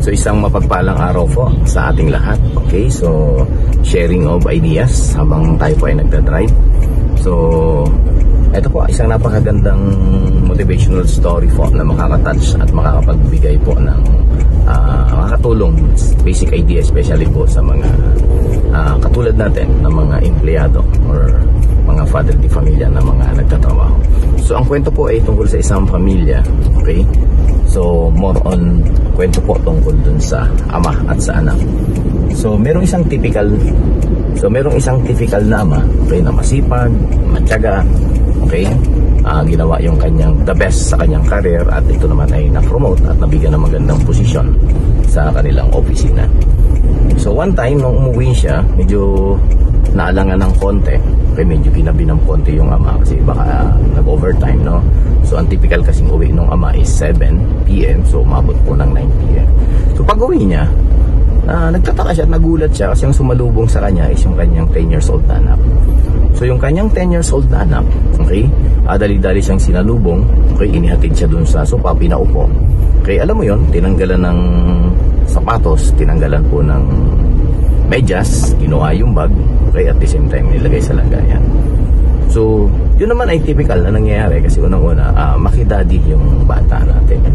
So isang mapagpalang araw po sa ating lahat. Okay, so sharing of ideas habang tayo po ay nagdadrive. So ito po, isang napakagandang motivational story po na makakatouch at makakapagbigay po ng makakatulong basic idea, especially po sa mga katulad natin ng mga empleyado or mga father di familia na mga nagtatrabaho. So ang kwento po ay tungkol sa isang pamilya. Okay, so more on kwento po tungkol dun sa ama at sa anak. So merong isang typical na ama, okay, na masipag, matyaga, okay, ginawa yung kanyang the best sa kanyang career, at ito naman ay na-promote at nabigyan ng magandang posisyon sa kanilang opisina. So one time nung umuwi siya, medyo naalangan ng konti, okay, medyo ginabi ng konti yung ama kasi baka nag-overtime, no? So ang typical kasing uwi ng ama is 7 PM, so umabot po ng 9 PM. So pag uwi niya, nagtataka siya at nagulat siya kasi yung sumalubong sa kanya is yung kanyang 10 years old na anak. So yung kanyang 10 years old na anak, okay, dali-dali siyang sinalubong, okay, inihatid siya dun sa sopa, pinaupo. Okay, alam mo yon, tinanggalan ng sapatos, tinanggalan po ng medyas, kinuha yung bag, okay, at the same time nilagay sa lagayan. So yun naman ay typical na nangyayari kasi unang-una, makidadi yung bata natin.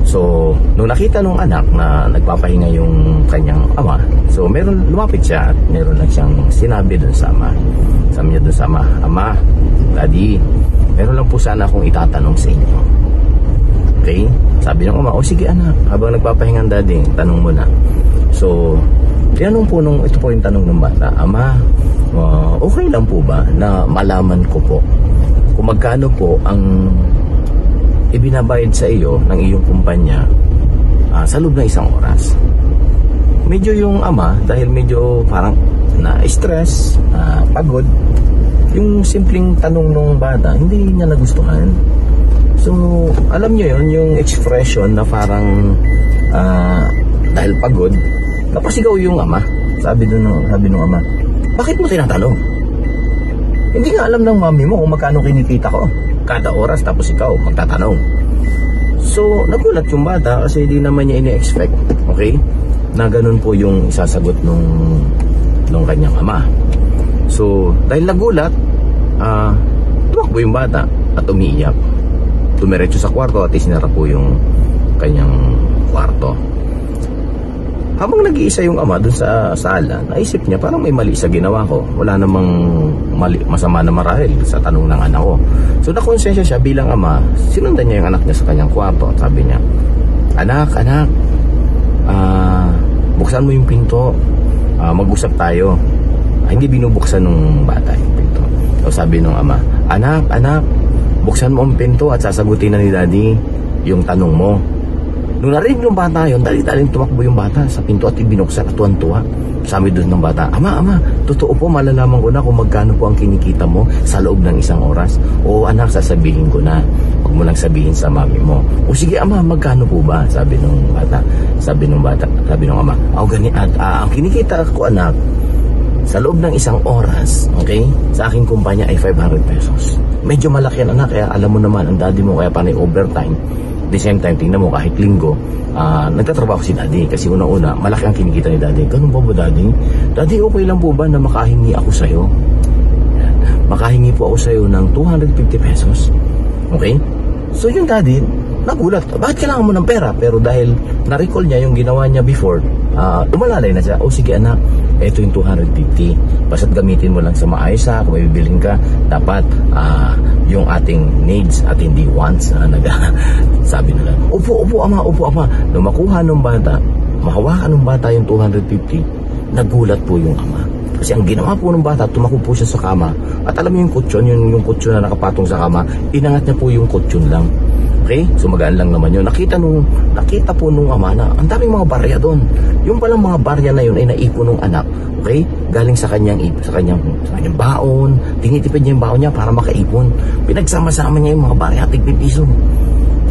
So nung nakita nung anak na nagpapahinga yung kanyang ama, so lumapit siya at meron lang siyang sinabi dun sa ama. Sabi niya dun sa ama, "Ama, Daddy, meron lang po sana akong itatanong sa inyo." Okay, sabi ng ama, "O sige anak, habang nagpapahinga ang daddy, tanong mo na." So tinanong po ito po yung tanong ng bata, "Ama, okay lang po ba na malaman ko po kung magkano po ang ibinabayad sa iyo ng iyong kumpanya sa loob ng isang oras?" Medyo yung ama, dahil medyo parang na-stress, pagod, yung simpleng tanong ng bata, hindi niya nagustuhan. So alam niyo yon, yung expression na parang dahil pagod, napasigaw yung ama. Sabi nung ama, "Bakit mo tinatanong? Hindi nga alam ng mami mo kung magkano kinikita ko kada oras, tapos ikaw magtatanong." So nagulat yung bata kasi hindi naman niya ini-expect, okay, na ganun po yung isasagot nung kanyang ama. So dahil nagulat, tumakbo yung bata at umiiyak. Tumiretso sa kwarto at isinara po yung kanyang kwarto. Habang nag-iisa yung ama dun sa sala, naisip niya parang may mali sa ginawa ko. Wala namang masama na marahil sa tanong ng anak ko. So nakonsensya siya bilang ama, sinundan niya yung anak niya sa kanyang kwarto at sabi niya, Anak, buksan mo yung pinto, mag-usap tayo." Hindi binubuksan ng bata yung pinto. So sabi ng ama, Anak, buksan mo ang pinto at sasagutin na ni Daddy yung tanong mo." Nung narinig ng bata yun, dali-daling tumakbo yung bata sa pinto at ibinuksan at tuwan-tuwa. Sabi doon ng bata, Ama, totoo po, malalaman ko na kung magkano po ang kinikita mo sa loob ng isang oras." "Oo anak, sasabihin ko na. Huwag mo lang sabihin sa mami mo." "O sige ama, magkano po ba?" Sabi ng bata. Sabi ng ama, ang kinikita ko anak sa loob ng isang oras, okay, sa aking kumpanya ay 500 pesos. Medyo malaki yan anak, kaya alam mo naman ang daddy mo, kaya panay overtime. At the same time, tingnan mo, kahit linggo, nagtatrabaho si daddy kasi unang-una, malaki ang kinikita ni daddy. "Ganun ba daddy? Daddy, okay lang po ba na makahingi ako sa'yo? Makahingi po ako sa'yo ng 250 pesos. Okay? So yung daddy, nagulat. Bakit kailangan mo ng pera? Pero dahil na-recall niya yung ginawa niya before, lumalalay na siya. "O sige anak, eto yung 250. Basta't gamitin mo lang sa maayos ha. Kung may bibilhin ka, dapat yung ating needs at hindi wants." Sabi nila, Opo ama. Nung makuha ng bata, mahawakan ng bata yung 250, nagulat po yung ama. Kasi ang ginawa po ng bata, tumakbo po siya sa kama. At alam mo yung kutsyon, yung kutsyon na nakapatong sa kama, inangat niya po yung kutsyon lang. Okay? So magaan lang naman yun. Nakita po nung ama na ang daming mga barya doon. Yung palang mga barya na yun ay naipon nung anak. Okay? Galing sa kanyang baon. Tinitipid niya yung baon niya para makaipon. Pinagsama-sama niya yung mga barya, tig piso.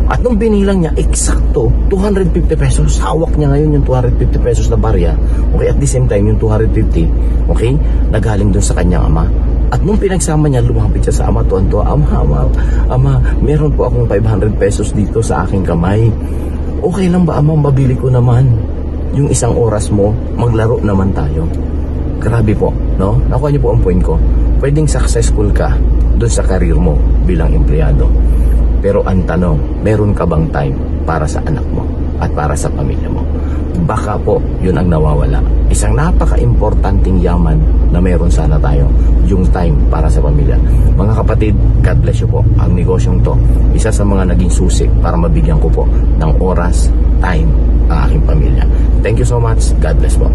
At nung binilang niya, eksakto, 250 pesos. Hawak niya ngayon yung 250 pesos na barya. Okay? At the same time, yung 250, okay? Nagaling doon sa kanyang ama. At nung pinagsama niya, lumapit siya sa ama, tuwan-tuwa, Ama, meron po akong 500 pesos dito sa aking kamay. Okay lang ba, Ama, mabili ko naman yung isang oras mo, maglaro naman tayo. Grabe po, no? Nakuha niyo po ang point ko. Pwedeng successful ka doon sa karir mo bilang empleyado. Pero ang tanong, meron ka bang time para sa anak mo at para sa pamilya mo? Baka po, yun ang nawawala. Isang napaka-importanting yaman na meron sana tayo, yung time para sa pamilya. Mga kapatid, God bless you po. Ang negosyong to, isa sa mga naging susi para mabigyan ko po ng oras, time, ang aking pamilya. Thank you so much. God bless po.